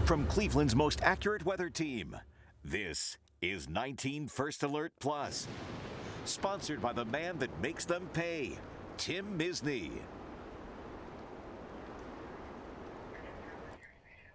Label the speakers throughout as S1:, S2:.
S1: From Cleveland's most accurate weather team, this is 19 First Alert Plus. Sponsored by the man that makes them pay, Tim Misney.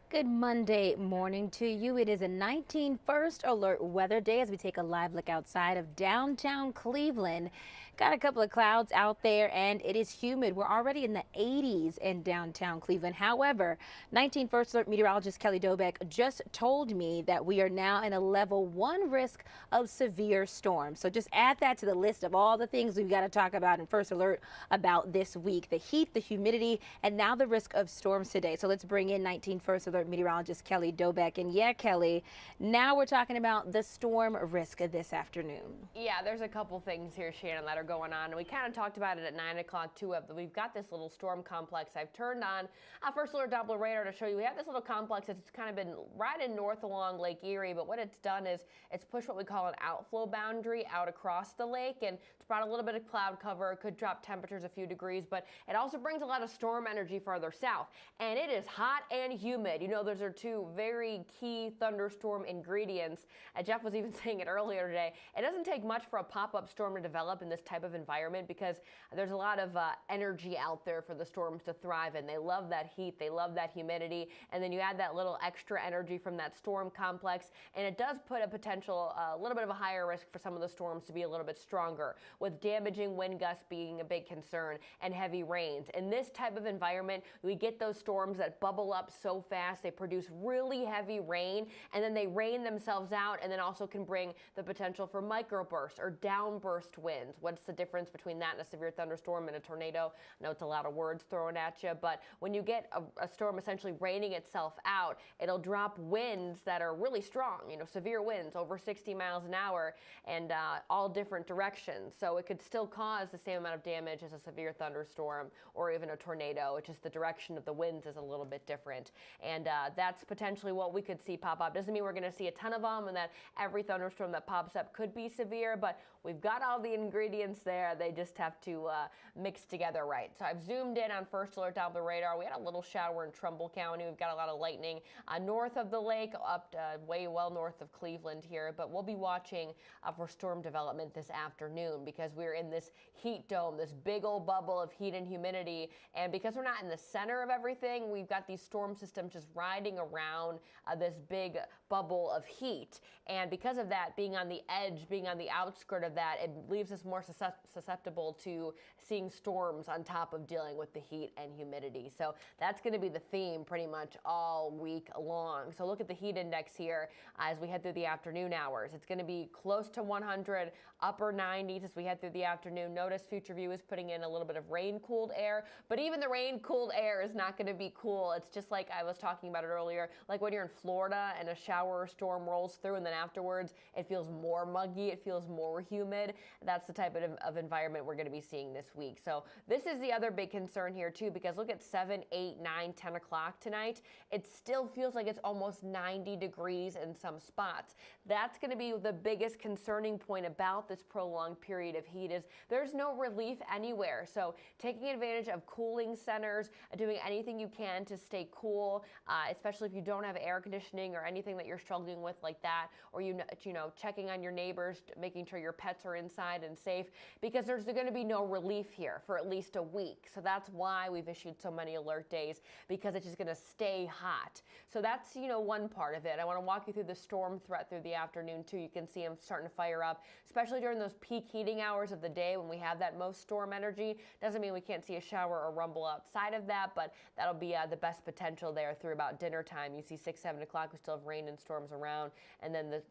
S2: Good Monday morning to you. It is a 19 First Alert weather day as we take a live look outside of downtown Cleveland. Got a couple of clouds out there and it is humid. We're already in the 80s in downtown Cleveland. However, 19 First Alert meteorologist Kelly Dobeck just told me that we are now in a level 1 risk of severe storms. So just add that to the list of all the things we've got to talk about in First Alert about this week. The heat, the humidity, and now the risk of storms today. So let's bring in 19 First Alert meteorologist Kelly Dobeck. And yeah, Kelly, now we're talking about the storm risk this afternoon.
S3: Yeah, there's a couple things here, Shannon, that are going on. And we kind of talked about it at 9 o'clock too. We've got this little storm complex. I've turned on a First Alert Doppler radar to show you. We have this little complex that's kind of been riding north along Lake Erie, but what it's done is it's pushed what we call an outflow boundary out across the lake, and it's brought a little bit of cloud cover. It could drop temperatures a few degrees, but it also brings a lot of storm energy farther south. And it is hot and humid. You know, those are two very key thunderstorm ingredients. Jeff was even saying it earlier today. It doesn't take much for a pop-up storm to develop in this type of environment because there's a lot of energy out there for the storms to thrive in. They love that heat, they love that humidity, and then you add that little extra energy from that storm complex, and it does put a potential, a little bit of a higher risk for some of the storms to be a little bit stronger, with damaging wind gusts being a big concern and heavy rains. In this type of environment, we get those storms that bubble up so fast, they produce really heavy rain, and then they rain themselves out, and then also can bring the potential for microbursts or downburst winds. What's the difference between that and a severe thunderstorm and a tornado? I know it's a lot of words thrown at you, but when you get a storm essentially raining itself out, it'll drop winds that are really strong, you know, severe winds over 60 miles an hour and all different directions. So it could still cause the same amount of damage as a severe thunderstorm or even a tornado. It's just the direction of the winds is a little bit different. And that's potentially what we could see pop up. Doesn't mean we're going to see a ton of them and that every thunderstorm that pops up could be severe, but we've got all the ingredients there. They just have to mix together right. So I've zoomed in on First Alert Doppler radar. We had a little shower in Trumbull County. We've got a lot of lightning north of the lake, up way well north of Cleveland here. But we'll be watching for storm development this afternoon because we're in this heat dome, this big old bubble of heat and humidity. And because we're not in the center of everything, we've got these storm systems just riding around this big bubble of heat. And because of that, being on the edge, being on the outskirt of that, it leaves us more susceptible to seeing storms on top of dealing with the heat and humidity. So that's going to be the theme pretty much all week long. So look at the heat index here as we head through the afternoon hours. It's going to be close to 100, upper 90s as we head through the afternoon. Notice Future View is putting in a little bit of rain-cooled air, but even the rain-cooled air is not going to be cool. It's just like I was talking about it earlier, like when you're in Florida and a shower or storm rolls through and then afterwards it feels more muggy, it feels more humid. That's the type of environment we're going to be seeing this week. So this is the other big concern here too, because look at 7, 8, 9, 10 o'clock tonight. It still feels like it's almost 90 degrees in some spots. That's going to be the biggest concerning point about this prolonged period of heat is there's no relief anywhere. So taking advantage of cooling centers, doing anything you can to stay cool, especially if you don't have air conditioning or anything that you're struggling with like that, or you know, checking on your neighbors, making sure your pets are inside and safe, because there's going to be no relief here for at least a week. So that's why we've issued so many alert days, because it's just going to stay hot. So that's, you know, one part of it. I want to walk you through the storm threat through the afternoon too. You can see them starting to fire up, especially during those peak heating hours of the day when we have that most storm energy. Doesn't mean we can't see a shower or rumble outside of that, but that'll be the best potential there through about dinner time. You see 6, 7 o'clock, we still have rain and storms around, and then the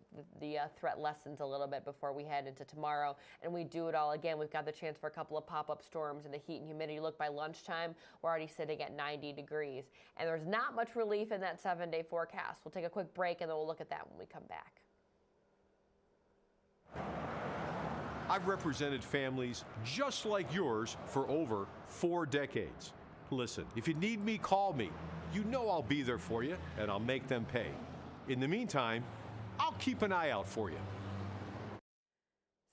S3: threat lessens a little bit before we head into tomorrow, and we do it all again. We've got the chance for a couple of pop-up storms in the heat and humidity. Look, by lunchtime, we're already sitting at 90 degrees, and there's not much relief in that 7-day forecast. We'll take a quick break, and then we'll look at that when we come back.
S4: I've represented families just like yours for over 4 decades. Listen, if you need me, call me. You know I'll be there for you, and I'll make them pay. In the meantime, I'll keep an eye out for you.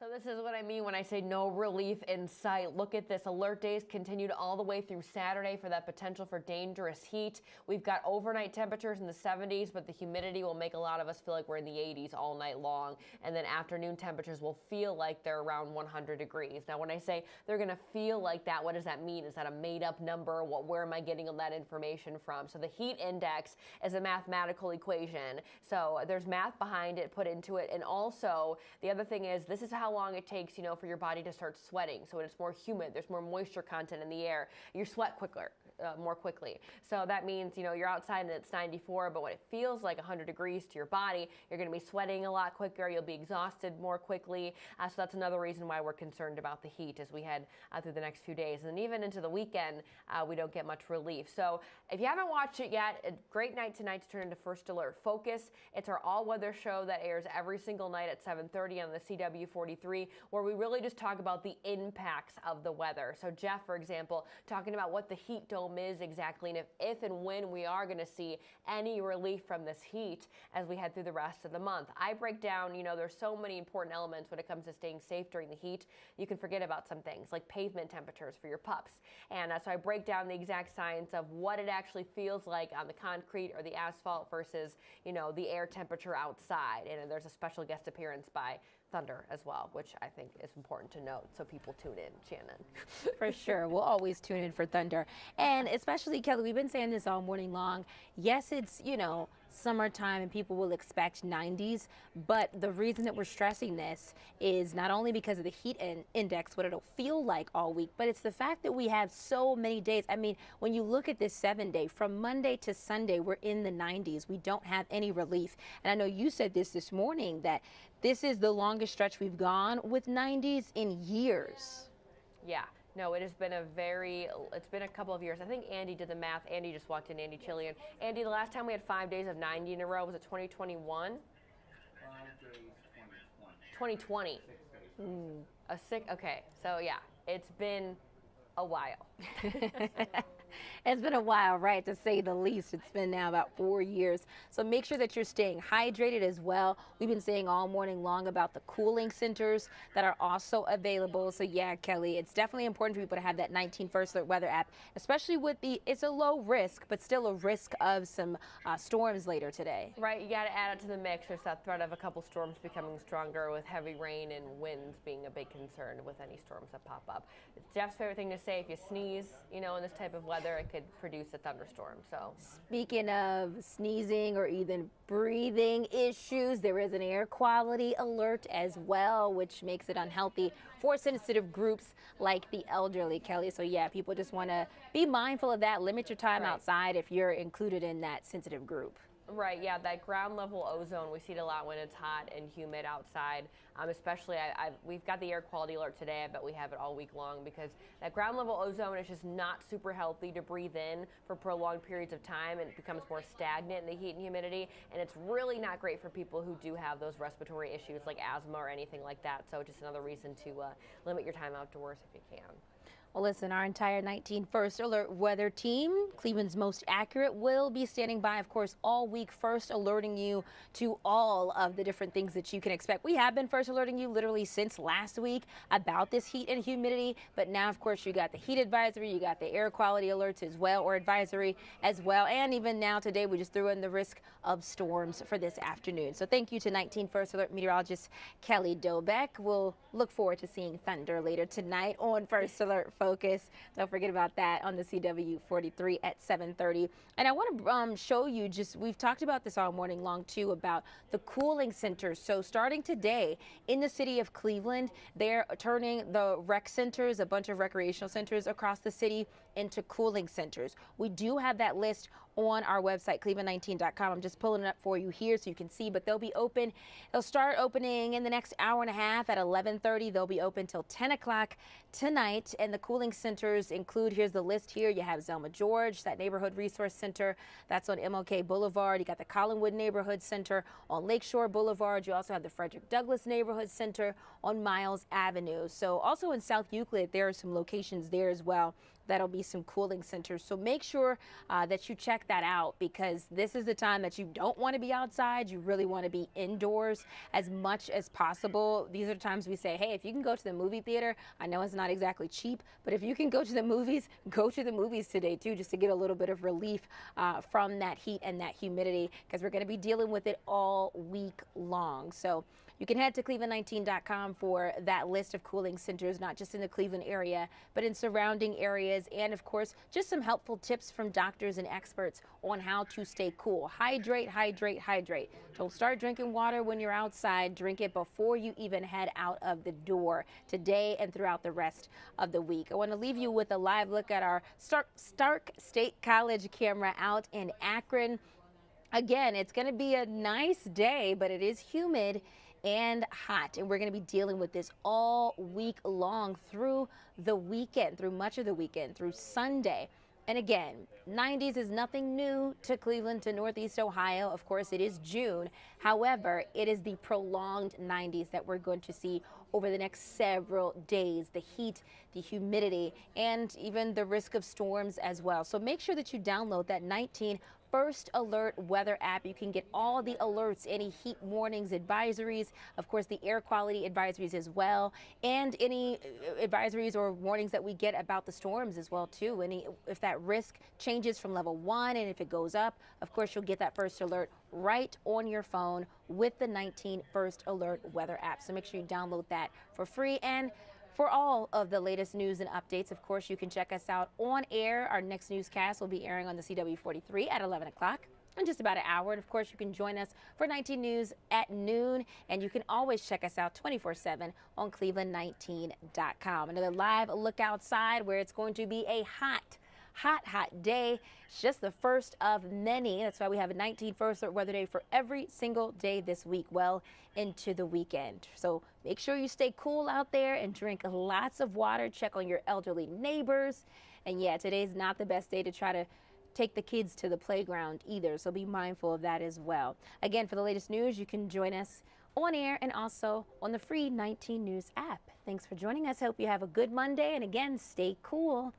S3: So This is what I mean when I say no relief in sight. Look at this. Alert days continued all the way through Saturday for that potential for dangerous heat. We've got overnight temperatures in the 70s, but the humidity will make a lot of us feel like we're in the 80s all night long. And then afternoon temperatures will feel like they're around 100 degrees. Now, when I say they're going to feel like that, what does that mean? Is that a made-up number? Where am I getting all that information from? So the heat index is a mathematical equation. So there's math behind it put into it. And also, the other thing is, this is how long it takes, for your body to start sweating. So when it's more humid, there's more moisture content in the air, you sweat more quickly. So that means, you're outside and it's 94, but when it feels like 100 degrees to your body, you're going to be sweating a lot quicker. You'll be exhausted more quickly. So that's another reason why we're concerned about the heat as we head through the next few days. And even into the weekend, we don't get much relief. So if you haven't watched it yet, a great night tonight to turn into First Alert Focus. It's our all-weather show that airs every single night at 7:30 on the CW 43, where we really just talk about the impacts of the weather. So Jeff, for example, talking about what the heat dome is exactly, and if and when we are going to see any relief from this heat as we head through the rest of the month. I break down, there's so many important elements when it comes to staying safe during the heat. You can forget about some things like pavement temperatures for your pups. And so I break down the exact science of what it actually feels like on the concrete or the asphalt versus, the air temperature outside. And there's a special guest appearance by Thunder as well, which I think is important to note so people tune in, Shannon.
S2: For sure. We'll always tune in for Thunder. And especially, Kelly, we've been saying this all morning long. Yes, it's, summertime and people will expect 90s, but the reason that we're stressing this is not only because of the heat index, what it'll feel like all week, but it's the fact that we have so many days. I mean, when you look at this 7-day, from Monday to Sunday, we're in the 90s. We don't have any relief. And I know you said this morning, that this is the longest stretch we've gone with 90s in years.
S3: Yeah. No, it's been a couple of years. I think Andy did the math. Andy just walked in, Andy Chillian. Andy, the last time we had 5 days of 90 in a row, was it 2021?
S5: 5 days, 2020.
S3: 2020. Okay. So yeah, it's been a while.
S2: It's been a while, right, to say the least. It's been now about 4 years. So make sure that you're staying hydrated as well. We've been saying all morning long about the cooling centers that are also available. So yeah, Kelly, it's definitely important for people to have that 19 First Alert Weather app, especially with it's a low risk, but still a risk of some storms later today.
S3: Right, you got to add it to the mix. There's that threat of a couple storms becoming stronger, with heavy rain and winds being a big concern with any storms that pop up. It's Jeff's favorite thing to say: if you sneeze, in this type of weather, it could produce a thunderstorm. So
S2: speaking of sneezing or even breathing issues, there is an air quality alert as well, which makes it unhealthy for sensitive groups like the elderly, Kelly. So yeah, people just want to be mindful of that. Limit your time outside if you're included in that sensitive group.
S3: Right, yeah, that ground level ozone, we see it a lot when it's hot and humid outside. Especially, we've got the air quality alert today. I bet we have it all week long, because that ground level ozone is just not super healthy to breathe in for prolonged periods of time, and it becomes more stagnant in the heat and humidity. And it's really not great for people who do have those respiratory issues like asthma or anything like that. So just another reason to limit your time outdoors if you can.
S2: Well, listen, our entire 19 First Alert weather team, Cleveland's most accurate, will be standing by, of course, all week, first alerting you to all of the different things that you can expect. We have been first alerting you literally since last week about this heat and humidity, but now, of course, you got the heat advisory, you got the air quality alerts as well, or advisory as well, and even now today we just threw in the risk of storms for this afternoon. So thank you to 19 First Alert meteorologist Kelly Dobeck. We'll look forward to seeing thunder later tonight on First Alert Focus. Don't forget about that on the CW 43 at 7:30. And I want to show you, we've talked about this all morning long too, about the cooling centers. So starting today in the city of Cleveland, they're turning the rec centers, a bunch of recreational centers across the city, into cooling centers. We do have that list on our website, cleveland19.com. I'm just pulling it up for you here so you can see, but they'll be open. They'll start opening in the next hour and a half at 11:30. They'll be open till 10 o'clock tonight. And the cooling centers include, here's the list here. You have Zelma George, that neighborhood resource center. That's on MLK Boulevard. You got the Collinwood Neighborhood Center on Lakeshore Boulevard. You also have the Frederick Douglass Neighborhood Center on Miles Avenue. So also in South Euclid, there are some locations there as well. That'll be some cooling centers. So make sure that you check check that out, because this is the time that you don't want to be outside. You really want to be indoors as much as possible. These are times we say, hey, if you can go to the movie theater, I know it's not exactly cheap, but if you can go to the movies, go to the movies today too, just to get a little bit of relief from that heat and that humidity, because we're going to be dealing with it all week long. So you can head to cleveland19.com for that list of cooling centers, not just in the Cleveland area, but in surrounding areas. And of course, just some helpful tips from doctors and experts on how to stay cool. Hydrate, hydrate, hydrate. Don't start drinking water when you're outside. Drink it before you even head out of the door today and throughout the rest of the week. I want to leave you with a live look at our Stark State College camera out in Akron. Again, it's going to be a nice day, but it is humid and hot, and we're going to be dealing with this all week long through the weekend, through much of the weekend, through Sunday. And again, 90s is nothing new to Cleveland, to Northeast Ohio. Of course, it is June. However, it is the prolonged 90s that we're going to see over the next several days. The heat, the humidity, and even the risk of storms as well. So make sure that you download that 19 First Alert weather app. You can get all the alerts, any heat warnings, advisories, of course, the air quality advisories as well, and any advisories or warnings that we get about the storms as well, too. If that risk changes from level 1 and if it goes up, of course, you'll get that First Alert right on your phone with the 19 First Alert weather app. So make sure you download that for free. And for all of the latest news and updates, of course, you can check us out on air. Our next newscast will be airing on the CW43 at 11 o'clock in just about an hour. And of course, you can join us for 19 News at noon. And you can always check us out 24/7 on cleveland19.com. Another live look outside where it's going to be a hot day. It's just the first of many. That's why we have a 19 First Alert weather day for every single day this week, well into the weekend. So make sure you stay cool out there and drink lots of water. Check on your elderly neighbors. And yeah, today's not the best day to try to take the kids to the playground either, so be mindful of that as well. Again, for the latest news, you can join us on air and also on the free 19 News app. Thanks for joining us. Hope you have a good Monday, and again, stay cool.